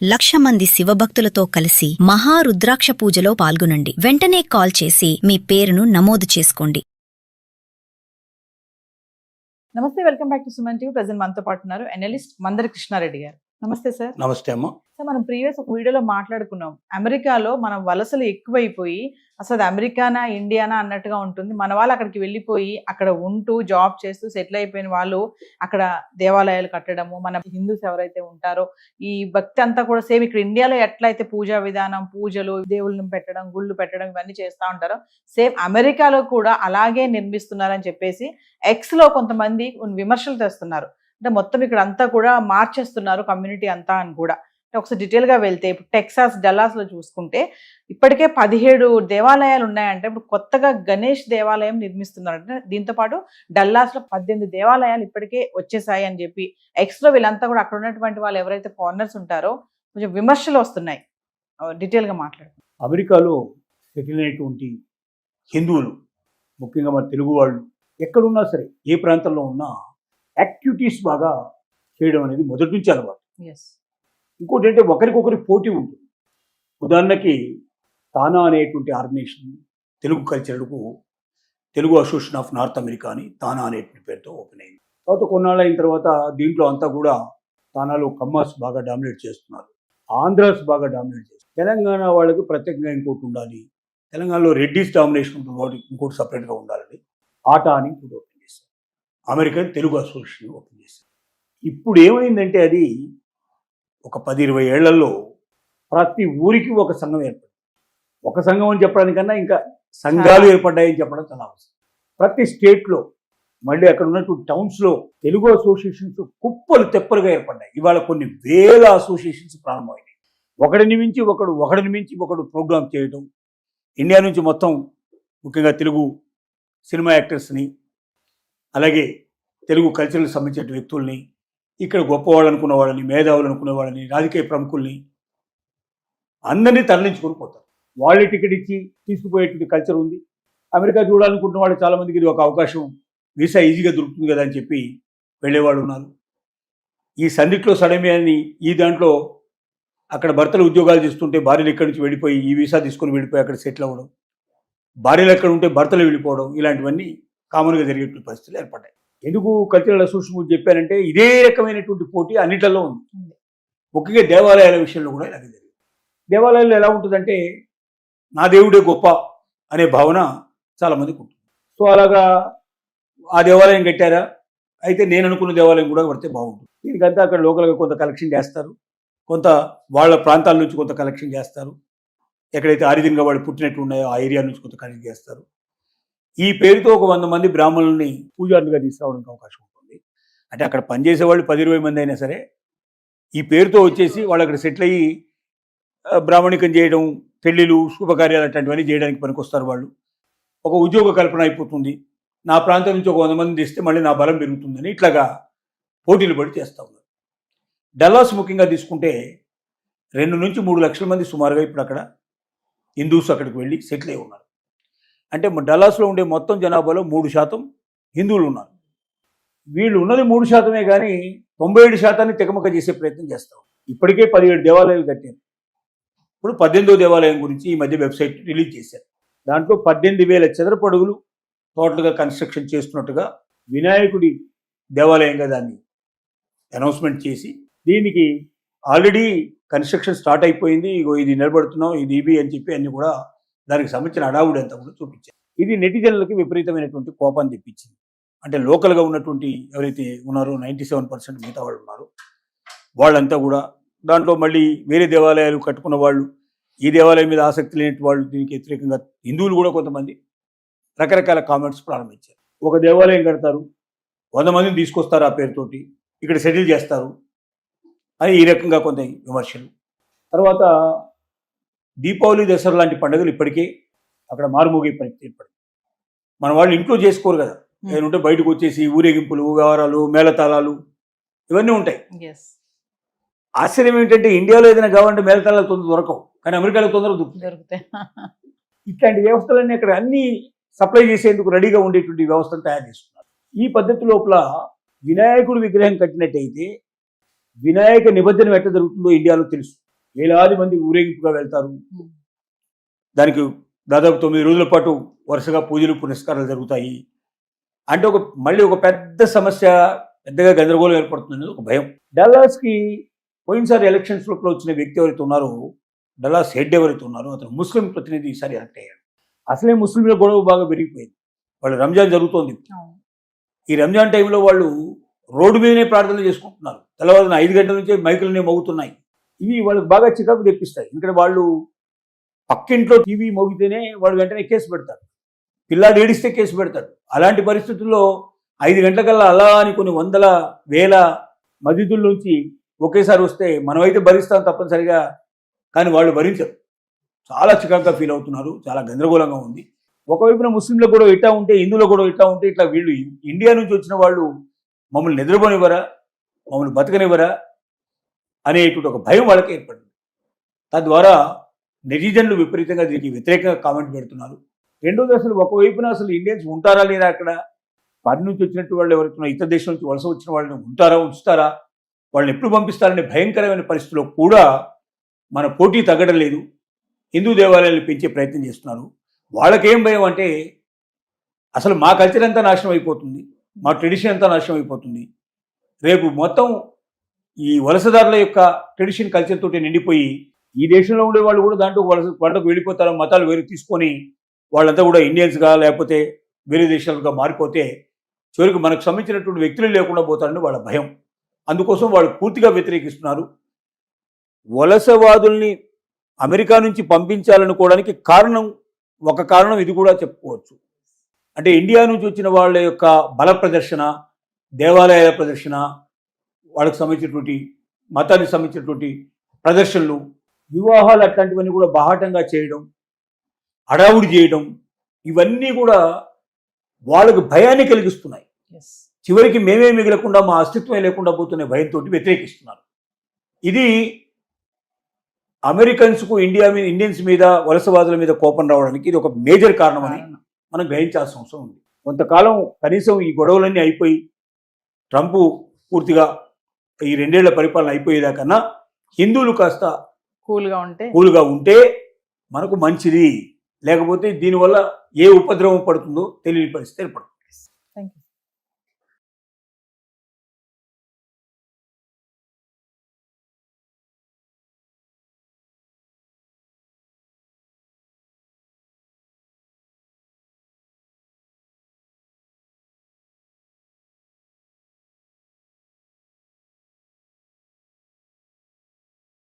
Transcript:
1,00,000 మంది శివభక్తులతో కలిసి మహారుద్రాక్ష పూజలో పాల్గొనండి. వెంటనే కాల్ చేసి మీ పేరును నమోదు చేసుకోండి. నమస్తే, welcome back to Suman TV. Present మనతో పాటు ఉన్నారు అనలిస్ట్ మందరి కృష్ణారెడ్డి గారు. నమస్తే సార్. నమస్తే అమ్మ. సార్, మనం ప్రీవియస్ ఒక వీడియోలో మాట్లాడుకున్నాం, అమెరికాలో మనం వలసలు ఎక్కువైపోయి అసలు అమెరికానా ఇండియానా అన్నట్టుగా ఉంటుంది. మన వాళ్ళు అక్కడికి వెళ్ళిపోయి అక్కడ ఉంటూ జాబ్ చేస్తూ సెటిల్ అయిపోయిన వాళ్ళు అక్కడ దేవాలయాలు కట్టడము, మన హిందూస్ ఎవరైతే ఉంటారో ఈ భక్తి అంతా కూడా సేమ్ ఇక్కడ ఇండియాలో ఎట్లయితే పూజా విధానం, పూజలు, దేవుళ్ళని పెట్టడం, గుళ్ళు పెట్టడం ఇవన్నీ చేస్తూ ఉంటారో సేమ్ అమెరికాలో కూడా అలాగే నిర్మిస్తున్నారని చెప్పేసి ఎక్స్లో కొంతమంది విమర్శలు తెస్తున్నారు. అంటే మొత్తం ఇక్కడ అంతా కూడా మార్చేస్తున్నారు కమ్యూనిటీ అంతా అని కూడా. ఒకసారి డీటెయిల్గా వెళ్తే ఇప్పుడు టెక్సాస్ డల్లాస్లో చూసుకుంటే ఇప్పటికే 17 దేవాలయాలు ఉన్నాయంటే ఇప్పుడు కొత్తగా గణేష్ దేవాలయం నిర్మిస్తున్నారు. అంటే దీంతోపాటు డల్లాస్లో 18 దేవాలయాలు ఇప్పటికే వచ్చేసాయి అని చెప్పి ఎక్స్లో వీళ్ళంతా కూడా అక్కడ ఉన్నటువంటి వాళ్ళు ఎవరైతే ఫారినర్స్ ఉంటారో కొంచెం విమర్శలు వస్తున్నాయి. డీటెయిల్గా మాట్లాడుతున్నాం. అమెరికాలో సెటిల్ అయినటువంటి హిందువులు, ముఖ్యంగా మన తెలుగు వాళ్ళు ఎక్కడున్నా సరే, ఏ ప్రాంతంలో ఉన్నా యాక్టివిటీస్ బాగా చేయడం అనేది మొదటి నుంచి అలవాటు. ఇంకోటి అంటే ఒకరికొకరి పోటీ ఉంటుంది. ఉదాహరణకి తానా అనేటువంటి ఆర్గనైజేషన్ తెలుగు కల్చర్కు Telugu association of North America అని తానా అనేటువంటి పేరుతో ఓపెన్ అయింది. తర్వాత కొన్నాళ్ళు అయిన తర్వాత దీంట్లో అంతా కూడా తానాలో కమ్మాస్ బాగా డామినేట్ చేస్తున్నారు, ఆంధ్రాస్ బాగా డామినేట్ చేస్తున్నారు. తెలంగాణ వాళ్ళకి ప్రత్యేకంగా ఇంకోటి ఉండాలి, తెలంగాణలో రెడ్డిస్ డామినేషన్ ఉంటుంది, ఇంకోటి సపరేట్గా ఉండాలని ఆటా అని ఇంకోటి ఓపెన్ చేశారు. అమెరికన్ తెలుగు అసోసియేషన్ ఓపెన్ చేశారు. ఇప్పుడు ఏమైందంటే అది ఒక 10-20 ఏళ్లలో ప్రతి ఊరికి ఒక సంఘం ఏర్పడింది. ఒక సంఘం అని చెప్పడానికన్నా ఇంకా సంఘాలు ఏర్పడ్డాయని చెప్పడం చాలా అవసరం. ప్రతి స్టేట్లో మళ్ళీ అక్కడ ఉన్నటువంటి టౌన్స్లో తెలుగు అసోసియేషన్స్ కుప్పలు తెప్పలుగా ఏర్పడ్డాయి. ఇవాళ కొన్ని వేల అసోసియేషన్స్ ప్రారంభమైనాయి. ఒకడిని మించి ఒకడు ప్రోగ్రామ్ చేయడం. ఇండియా నుంచి మొత్తం ముఖ్యంగా తెలుగు సినిమా యాక్టర్స్ని, అలాగే తెలుగు కల్చర్కి సంబంధించిన వ్యక్తుల్ని, ఇక్కడ గొప్పవాళ్ళు అనుకున్న వాళ్ళని, మేధావులు అనుకునే వాళ్ళని, రాజకీయ ప్రముఖుల్ని అందరినీ తరలించుకొని పోతారు. వాళ్ళే టికెట్ ఇచ్చి తీసుకుపోయేటువంటి కల్చర్ ఉంది. అమెరికా చూడాలనుకుంటున్న వాళ్ళు చాలామందికి ఇది ఒక అవకాశం, వీసా ఈజీగా దొరుకుతుంది కదా అని చెప్పి వెళ్ళేవాళ్ళు ఉన్నారు. ఈ సందిట్లో సడమి అని ఈ దాంట్లో అక్కడ భర్తలు ఉద్యోగాలు చేస్తుంటే భార్యలు ఇక్కడి నుంచి వెళ్ళిపోయి ఈ వీసా తీసుకొని వెళ్ళిపోయి అక్కడ సెటిల్ అవ్వడం, భార్యలు ఎక్కడ ఉంటే భర్తలు వెళ్ళిపోవడం, ఇలాంటివన్నీ కామన్గా జరిగేటువంటి పరిస్థితులు ఏర్పడ్డాయి. ఎందుకు కల్చరల్ అసోసియేషన్ గురించి చెప్పారంటే ఇదే రకమైనటువంటి పోటీ అన్నింటిలో ఉంది. ముఖ్యంగా దేవాలయాల విషయంలో కూడా ఇలాగే జరిగింది. దేవాలయాల్లో ఎలా ఉంటుందంటే నా దేవుడే గొప్ప అనే భావన చాలామందికి ఉంటుంది. సో అలాగా ఆ దేవాలయం కట్టారా, అయితే నేను అనుకున్న దేవాలయం కూడా పడితే బాగుంటుంది. దీనికంతా అక్కడ లోకల్గా కొంత కలెక్షన్ చేస్తారు, కొంత వాళ్ళ ప్రాంతాల నుంచి కొంత కలెక్షన్ చేస్తారు, ఎక్కడైతే ఆరిజిన్గా వాళ్ళు పుట్టినట్టు ఉన్నాయో ఆ ఏరియా నుంచి కొంత కలెక్ట్ చేస్తారు. ఈ పేరుతో ఒక 100 మంది బ్రాహ్మణుల్ని పూజారులుగా తీసుకురావడానికి అవకాశం ఉంటుంది. అంటే అక్కడ పనిచేసే వాళ్ళు 10-20 మంది అయినా సరే ఈ పేరుతో వచ్చేసి వాళ్ళు అక్కడ సెటిల్ అయ్యి బ్రాహ్మణికం చేయడం, పెళ్ళిళ్ళు, శుభకార్యాలు అట్లాంటివన్నీ చేయడానికి పనికొస్తారు. వాళ్ళు ఒక ఉద్యోగ కల్పన అయిపోతుంది. నా ప్రాంతం నుంచి ఒక 100 మంది తెస్తే మళ్ళీ నా బలం పెరుగుతుందని ఇట్లాగా పోటీలు పడి చేస్తూ ఉన్నారు. డల్లాస్ ముఖ్యంగా తీసుకుంటే 2 నుంచి 3 లక్షల మంది సుమారుగా ఇప్పుడు అక్కడ హిందూస్ అక్కడికి వెళ్ళి సెటిల్ అయి ఉన్నారు. అంటే డల్లాస్లో ఉండే మొత్తం జనాభాలో 3% హిందువులు ఉన్నారు. వీళ్ళు ఉన్నది 3%, కానీ 97% తెగమక చేసే ప్రయత్నం చేస్తాం. ఇప్పటికే 17 దేవాలయాలు కట్టారు. ఇప్పుడు 18వ దేవాలయం గురించి ఈ మధ్య వెబ్సైట్ రిలీజ్ చేశారు. దాంట్లో 18,000 చదరపు అడుగులు టోటల్గా కన్స్ట్రక్షన్ చేస్తున్నట్టుగా వినాయకుడి దేవాలయంగా దాన్ని అనౌన్స్మెంట్ చేసి, దీనికి ఆల్రెడీ కన్స్ట్రక్షన్ స్టార్ట్ అయిపోయింది, ఇగో ఇది నిలబడుతున్నాం, ఇది ఇవి అని చెప్పి అన్ని కూడా దానికి సంబంధించిన అడావుడు అంతా కూడా చూపించారు. ఇది నెటిజన్లకి విపరీతమైనటువంటి కోపాన్ని తెప్పించింది. అంటే లోకల్గా ఉన్నటువంటి ఎవరైతే ఉన్నారో 97% మిగతా వాళ్ళు ఉన్నారు, వాళ్ళంతా కూడా దాంట్లో మళ్ళీ వేరే దేవాలయాలు కట్టుకున్న వాళ్ళు, ఈ దేవాలయం మీద ఆసక్తి లేని వాళ్ళు, దీనికి వ్యతిరేకంగా హిందువులు కూడా కొంతమంది రకరకాల కామెంట్స్ ప్రారంభించారు. ఒక దేవాలయం కడతారు, 100 మందిని తీసుకొస్తారు, ఆ పేరుతోటి ఇక్కడ సెటిల్ చేస్తారు అని ఈ రకంగా కొంత విమర్శలు. తర్వాత దీపావళి, దసరా లాంటి పండుగలు ఇప్పటికే అక్కడ మారుమోగే పరిస్థితి ఏర్పడింది. మన వాళ్ళు ఇంట్లో చేసుకోరు కదా, ఏదంటే బయటకు వచ్చేసి ఊరేగింపులు, వ్యవహారాలు, మేళతాళాలు ఇవన్నీ ఉంటాయి. ఆశ్చర్యం ఏంటంటే ఇండియాలో ఏదైనా కావాలంటే మేళతాళాలు తొందర దొరకవు, కానీ అమెరికాలో తొందరగా దొరుకుతాయి. ఇట్లాంటి వ్యవస్థలన్నీ అక్కడ అన్ని సప్లై చేసేందుకు రెడీగా ఉండేటువంటి వ్యవస్థను తయారు చేస్తున్నారు. ఈ పద్ధతి లోపల వినాయకుడి విగ్రహం కట్టినట్టయితే వినాయక నిమజ్జనం ఎట్లా జరుగుతుందో ఇండియాలో తెలుసు. వేలాది మంది ఊరేగింపుగా వెళ్తారు. దానికి దాదాపు 9 రోజుల పాటు వరుసగా పూజలు పునస్కారాలు జరుగుతాయి. అంటే మళ్ళీ ఒక పెద్ద సమస్య, పెద్దగా గందరగోళం ఏర్పడుతుంది ఒక భయం. డల్లాస్కి పోయినసారి ఎలక్షన్స్ లోపల వచ్చిన వ్యక్తి ఎవరైతే ఉన్నారో, డల్లాస్ హెడ్ ఎవరైతే ఉన్నారో అతను ముస్లిం ప్రతినిధి ఈసారి ఎలక్ట్ అయ్యాడు. అసలే ముస్లింల గొడవ బాగా పెరిగిపోయింది. వాళ్ళు రంజాన్ జరుగుతోంది. ఈ రంజాన్ టైంలో వాళ్ళు రోడ్డు మీదనే ప్రార్థనలు చేసుకుంటున్నారు. తెల్లవారున 5 గంటల నుంచే మైకులనే మోగుతున్నాయి. ఇవి వాళ్ళకి బాగా చికాకు తెప్పిస్తాయి. ఎందుకంటే వాళ్ళు పక్కింట్లో టీవీ మోగితేనే వాళ్ళు వెంటనే కేసు పెడతారు. పిల్లాడు ఏడిస్తే కేసు పెడతాడు. అలాంటి పరిస్థితుల్లో 5 గంటలకల్లా అలా అని కొన్ని వందల వేల మసీదుల్లోంచి ఒకేసారి వస్తే మనమైతే భరిస్తాం తప్పనిసరిగా, కానీ వాళ్ళు భరించరు. చాలా చికాకుగా ఫీల్ అవుతున్నారు. చాలా గందరగోళంగా ఉంది. ఒకవైపున ముస్లింల గొడవ ఇట్టా ఉంటే, హిందువుల గొడవ ఇట్టా ఉంటే, ఇట్లా వీళ్ళు ఇండియా నుంచి వచ్చిన వాళ్ళు మమ్మల్ని నిద్రపోనివ్వరా, మమ్మల్ని బతకనివ్వరా అనేటువంటి ఒక భయం వాళ్ళకి ఏర్పడింది. తద్వారా నెటిజన్లు విపరీతంగా దీనికి వ్యతిరేకంగా కామెంట్ పెడుతున్నారు. రెండోది, అసలు ఒకవైపున అసలు ఇండియన్స్ ఉంటారా లేదా, అక్కడ పని నుంచి వచ్చినట్టు వాళ్ళు ఎవరైతే ఇతర దేశం నుంచి వలస వచ్చిన వాళ్ళని ఉంటారా, ఉంచుతారా, వాళ్ళని ఎప్పుడు పంపిస్తారనే భయంకరమైన పరిస్థితిలో కూడా మన పోటీ తగ్గడం లేదు. హిందూ దేవాలయాలను పెంచే ప్రయత్నం చేస్తున్నారు. వాళ్ళకేం భయం అంటే, అసలు మా కల్చర్ అంతా నాశనం అయిపోతుంది, మా ట్రెడిషన్ అంతా నాశనం అయిపోతుంది. రేపు మొత్తం ఈ వలసదారుల యొక్క ట్రెడిషన్ కల్చర్ తోటి నిండిపోయి ఈ దేశంలో ఉండే వాళ్ళు కూడా దాంట్లో వంటకు వెళ్ళిపోతారు. మతాలు వేరు తీసుకొని వాళ్ళంతా కూడా ఇండియన్స్గా లేకపోతే వేరే దేశాలుగా మారిపోతే చివరికి మనకు సంబంధించినటువంటి వ్యక్తులు లేకుండా పోతారని వాళ్ళ భయం. అందుకోసం వాళ్ళు పూర్తిగా వ్యతిరేకిస్తున్నారు. వలసవాదుల్ని అమెరికా నుంచి పంపించాలనుకోవడానికి ఒక కారణం ఇది కూడా చెప్పుకోవచ్చు. అంటే ఇండియా నుంచి వచ్చిన వాళ్ళ యొక్క బల ప్రదర్శన, దేవాలయాల ప్రదర్శన, వాళ్ళకి సంబంధించినటువంటి మతానికి సంబంధించినటువంటి ప్రదర్శనలు, వివాహాలు అట్లాంటివన్నీ కూడా బాహాటంగా చేయడం, హడావుడి చేయడం, ఇవన్నీ కూడా వాళ్ళకు భయాన్ని కలిగిస్తున్నాయి. చివరికి మేమే మిగలకుండా మా అస్తిత్వం లేకుండా పోతున్న భయంతో వ్యతిరేకిస్తున్నారు. ఇది అమెరికన్స్కు ఇండియన్స్ మీద, వలసవాదుల మీద కోపం రావడానికి ఇది ఒక మేజర్ కారణమని మనం గ్రహించాల్సిన అవసరం ఉంది. కొంతకాలం కనీసం ఈ గొడవలన్నీ అయిపోయి ట్రంప్ పూర్తిగా ఈ 2 ఏళ్ల పరిపాలన అయిపోయేదాకన్నా హిందువులు కాస్త కూల్గా ఉంటే మనకు మంచిది. లేకపోతే దీనివల్ల ఏ ఉపద్రవం పడుతుందో తెలియని పరిస్థితి ఏర్పడుతుంది.